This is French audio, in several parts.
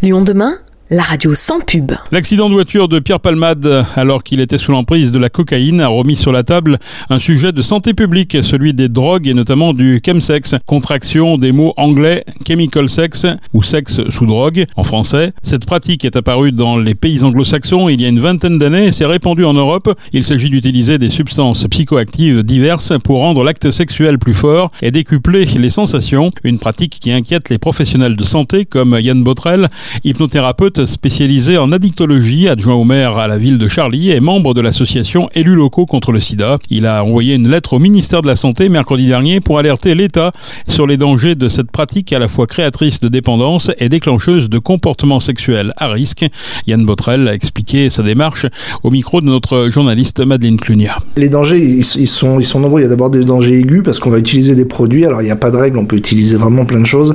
Lyon demain, la radio sans pub. L'accident de voiture de Pierre Palmade, alors qu'il était sous l'emprise de la cocaïne, a remis sur la table un sujet de santé publique, celui des drogues et notamment du chemsex, contraction des mots anglais chemical sex ou sexe sous drogue en français. Cette pratique est apparue dans les pays anglo-saxons il y a une vingtaine d'années et s'est répandue en Europe. Il s'agit d'utiliser des substances psychoactives diverses pour rendre l'acte sexuel plus fort et décupler les sensations. Une pratique qui inquiète les professionnels de santé comme Yann Botrel, hypnothérapeute spécialisé en addictologie, adjoint au maire à la ville de Charlie et membre de l'association Élus locaux contre le sida. Il a envoyé une lettre au ministère de la Santé mercredi dernier pour alerter l'État sur les dangers de cette pratique à la fois créatrice de dépendance et déclencheuse de comportements sexuels à risque. Yann Botrel a expliqué sa démarche au micro de notre journaliste Madeleine Clunia. Les dangers, ils sont nombreux. Il y a d'abord des dangers aigus parce qu'on va utiliser des produits. Alors il n'y a pas de règle, on peut utiliser vraiment plein de choses.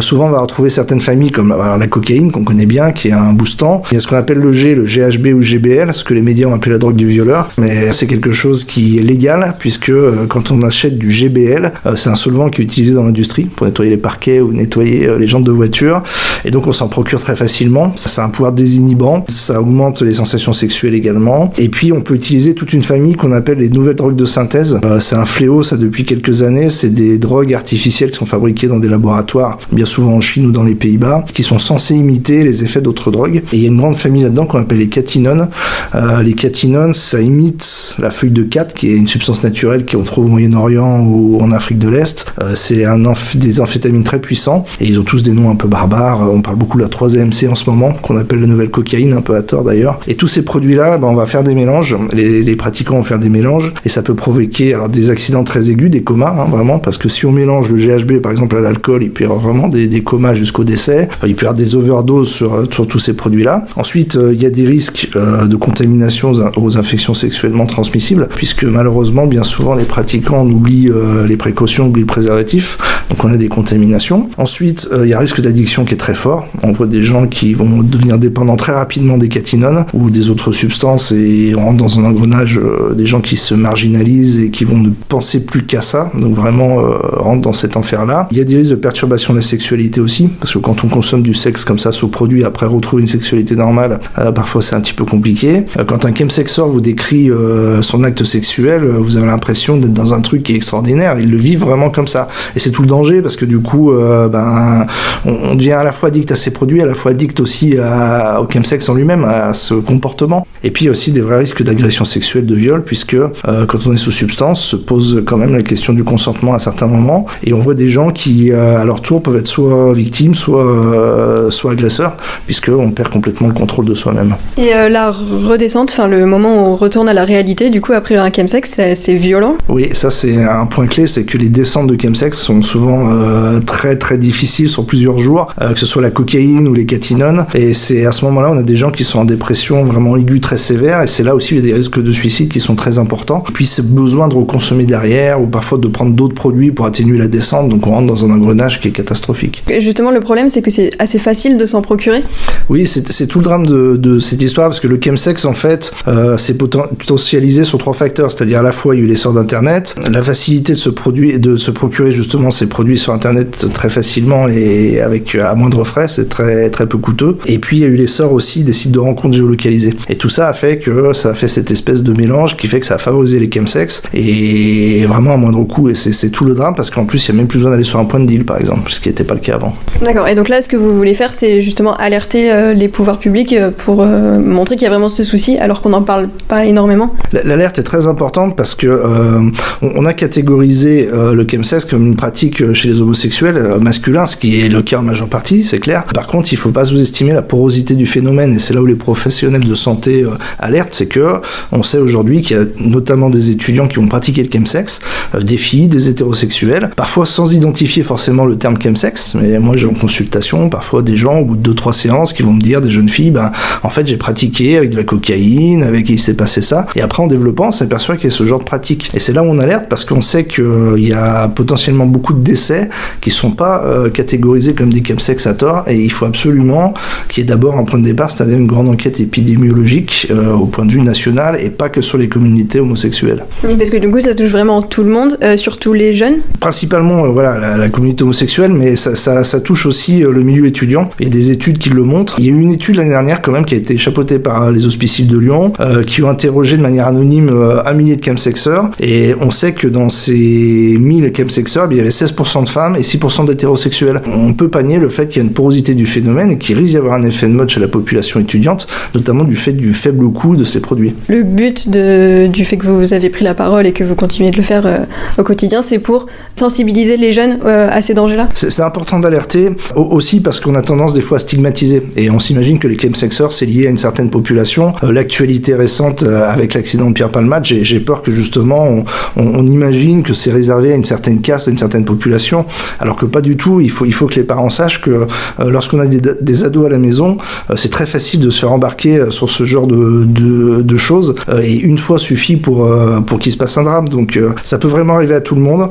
Souvent on va retrouver certaines familles comme la cocaïne qu'on connaît bien, qui est un boostant. Il y a ce qu'on appelle le GHB ou GBL, ce que les médias ont appelé la drogue du violeur, mais c'est quelque chose qui est légal puisque quand on achète du GBL, c'est un solvant qui est utilisé dans l'industrie pour nettoyer les parquets ou nettoyer les jantes de voiture, et donc on s'en procure très facilement. Ça a un pouvoir désinhibant, ça augmente les sensations sexuelles également, et puis on peut utiliser toute une famille qu'on appelle les nouvelles drogues de synthèse. C'est un fléau ça depuis quelques années, c'est des drogues artificielles qui sont fabriquées dans des laboratoires, bien souvent en Chine ou dans les Pays-Bas, qui sont censées imiter les effets d'autres drogues. Et il y a une grande famille là-dedans qu'on appelle les catinones. Les catinones, ça imite la feuille de cat, qui est une substance naturelle qu'on trouve au Moyen-Orient ou en Afrique de l'Est. C'est des amphétamines très puissants et ils ont tous des noms un peu barbares. On parle beaucoup de la 3-MC en ce moment, qu'on appelle la nouvelle cocaïne, un peu à tort d'ailleurs. Et tous ces produits-là, on va faire des mélanges. Les pratiquants vont faire des mélanges et ça peut provoquer des accidents très aigus, des comas, vraiment, parce que si on mélange le GHB par exemple à l'alcool, il peut y avoir vraiment des comas jusqu'au décès. Il peut y avoir des overdoses sur tous ces produits-là. Ensuite, il y a des risques de contamination aux infections sexuellement transmissibles, puisque malheureusement, bien souvent, les pratiquants oublient les précautions, oublient le préservatif, donc on a des contaminations. Ensuite, il y a un risque d'addiction qui est très fort. On voit des gens qui vont devenir dépendants très rapidement des catinones ou des autres substances et on rentre dans un engrenage des gens qui se marginalisent et qui vont ne penser plus qu'à ça, donc vraiment rentrent dans cet enfer-là. Il y a des risques de perturbation de la sexualité aussi, parce que quand on consomme du sexe comme ça sous produit, après retrouver une sexualité normale, parfois c'est un petit peu compliqué. Quand un chemsexeur vous décrit son acte sexuel, vous avez l'impression d'être dans un truc qui est extraordinaire. Ils le vivent vraiment comme ça. Et c'est tout le danger parce que du coup, on devient à la fois addict à ces produits, à la fois addict aussi au chemsex en lui-même, à ce comportement. Et puis il y a aussi des vrais risques d'agression sexuelle, de viol, puisque quand on est sous substance, se pose quand même la question du consentement à certains moments. Et on voit des gens qui, à leur tour, peuvent être soit victimes, soit agresseurs, puisqu'on perd complètement le contrôle de soi-même. Et la redescente, le moment où on retourne à la réalité, du coup, après un chemsex, c'est violent? Oui, ça c'est un point clé, c'est que les descentes de chemsex sont souvent très très difficiles sur plusieurs jours, que ce soit la cocaïne ou les catinones, et c'est à ce moment-là, on a des gens qui sont en dépression vraiment aiguë, très sévère, et c'est là aussi il y a des risques de suicide qui sont très importants. Puis c'est besoin de reconsommer derrière, ou parfois de prendre d'autres produits pour atténuer la descente, donc on rentre dans un engrenage qui est catastrophique. Et justement, le problème, c'est que c'est assez facile de s'en procurer? Oui, c'est tout le drame de cette histoire, parce que le chemsex, en fait, c'est potentialisé sur trois facteurs, c'est-à-dire à la fois il y a eu l'essor d'Internet, la facilité de se procurer justement ces produits sur Internet très facilement et à moindre frais, c'est très, très peu coûteux, et puis il y a eu l'essor aussi des sites de rencontres géolocalisés. Et tout ça a fait cette espèce de mélange qui fait que ça a favorisé les chemsex, et vraiment à moindre coût, et c'est tout le drame, parce qu'en plus il n'y a même plus besoin d'aller sur un point de deal, par exemple, ce qui n'était pas le cas avant. D'accord, et donc là, ce que vous voulez faire, c'est justement alerter les pouvoirs publics pour montrer qu'il y a vraiment ce souci, alors qu'on n'en parle pas énormément? L'alerte est très importante parce que on a catégorisé le chemsex comme une pratique chez les homosexuels masculins, ce qui est le cas en majeure partie, c'est clair. Par contre, il ne faut pas sous-estimer la porosité du phénomène, et c'est là où les professionnels de santé alertent, c'est que on sait aujourd'hui qu'il y a notamment des étudiants qui ont pratiqué le chemsex, des filles, des hétérosexuels, parfois sans identifier forcément le terme chemsex, mais moi j'ai en consultation parfois des gens au bout de 2-3 séances qui qui vont me dire, des jeunes filles, en fait j'ai pratiqué avec de la cocaïne, avec il s'est passé ça, et après en développant on s'aperçoit qu'il y a ce genre de pratique. Et c'est là où on alerte, parce qu'on sait qu'il y a potentiellement beaucoup de décès qui sont pas catégorisés comme des chemsex à tort, et il faut absolument qu'il y ait d'abord un point de départ, c'est-à-dire une grande enquête épidémiologique au point de vue national, et pas que sur les communautés homosexuelles. Oui, parce que du coup ça touche vraiment tout le monde, surtout les jeunes. Principalement la communauté homosexuelle, mais ça touche aussi le milieu étudiant. Il y a des études qui le montrent. Il y a eu une étude l'année dernière quand même qui a été chapeautée par les Hospiciles de Lyon, qui ont interrogé de manière anonyme 1 millier de chemsexeurs, et on sait que dans ces 1000 chemsexeurs, il y avait 16% de femmes et 6% d'hétérosexuels. On peut pas nier le fait qu'il y a une porosité du phénomène et qu'il risque d'y avoir un effet de mode chez la population étudiante, notamment du fait du faible coût de ces produits. Le but du fait que vous avez pris la parole et que vous continuez de le faire au quotidien, c'est pour sensibiliser les jeunes à ces dangers-là. C'est important d'alerter aussi parce qu'on a tendance des fois à stigmatiser, et on s'imagine que les chemsexeurs c'est lié à une certaine population. L'actualité récente avec l'accident de Pierre Palmade, j'ai peur que justement on imagine que c'est réservé à une certaine caste, à une certaine population, alors que pas du tout. Il faut que les parents sachent que lorsqu'on a des ados à la maison, c'est très facile de se faire embarquer sur ce genre de choses, et une fois suffit pour qu'il se passe un drame. Donc ça peut vraiment arriver à tout le monde.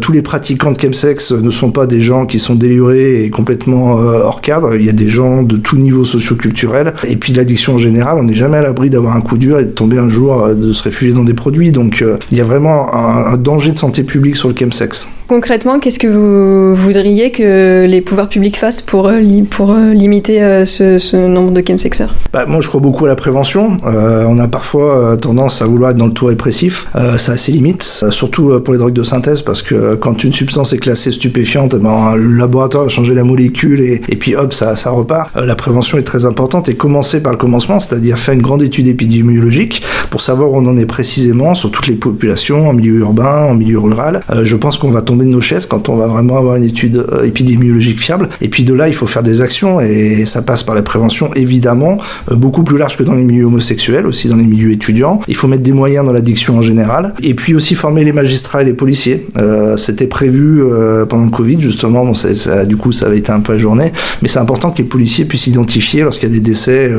Tous les pratiquants de chemsex ne sont pas des gens qui sont délurés et complètement hors cadre. Il y a des gens de tout niveau socio-culturel, et puis l'addiction en général, on n'est jamais à l'abri d'avoir un coup dur et de tomber un jour, de se réfugier dans des produits. Donc il y a vraiment un danger de santé publique sur le chemsex. Concrètement, qu'est-ce que vous voudriez que les pouvoirs publics fassent pour limiter ce nombre de chemsexeurs ? Moi je crois beaucoup à la prévention. On a parfois tendance à vouloir être dans le tout répressif. Ça a ses limites, surtout pour les drogues de synthèse, parce que quand une substance est classée stupéfiante, le laboratoire va changer la molécule et puis hop, ça repart. La prévention est très importante, et commencer par le commencement, c'est-à-dire faire une grande étude épidémiologique pour savoir où on en est précisément sur toutes les populations, en milieu urbain, en milieu rural. Je pense qu'on va tomber de nos chaises quand on va vraiment avoir une étude épidémiologique fiable. Et puis de là, il faut faire des actions, et ça passe par la prévention, évidemment, beaucoup plus large que dans les milieux homosexuels, aussi dans les milieux étudiants. Il faut mettre des moyens dans l'addiction en général, et puis aussi former les magistrats et les policiers. C'était prévu pendant le Covid, justement. Bon, du coup, ça avait été un peu ajourné, mais c'est important que les policiers puissent identifier lorsqu'il y a des décès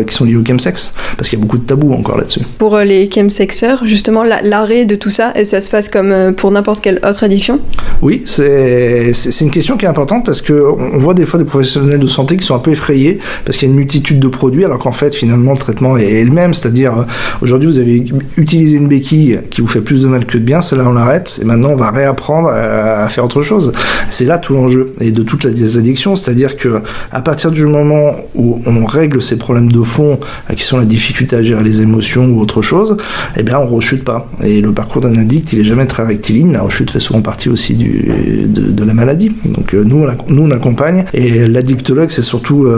qui sont liés au chemsex, parce qu'il y a beaucoup de tabous encore là-dessus. Pour les chemsexeurs, justement, l'arrêt de tout ça, ça se passe comme pour n'importe quelle autre addiction ? Oui, c'est une question qui est importante, parce qu'on voit des fois des professionnels de santé qui sont un peu effrayés parce qu'il y a une multitude de produits, alors qu'en fait, finalement, le traitement est le même. C'est-à-dire, aujourd'hui, vous avez utilisé une béquille qui vous fait plus de mal que de bien, celle-là, on l'arrête, et maintenant, on va réapprendre à faire autre chose. C'est là tout l'enjeu, et de toutes les addictions, c'est-à-dire que à partir du moment où on règle ces problèmes de fond, qui sont la difficulté à gérer les émotions ou autre chose, eh bien, on rechute pas. Et le parcours d'un addict, il est jamais très rectiligne. La rechute fait souvent partie aussi de la maladie. Donc nous on accompagne, et l'addictologue c'est surtout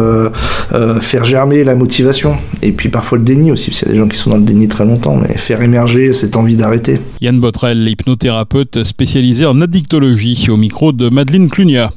faire germer la motivation, et puis parfois le déni aussi, parce qu'il y a des gens qui sont dans le déni très longtemps, mais faire émerger cette envie d'arrêter. Yann Botrel, hypnothérapeute spécialisé en addictologie, au micro de Madeleine Clunia.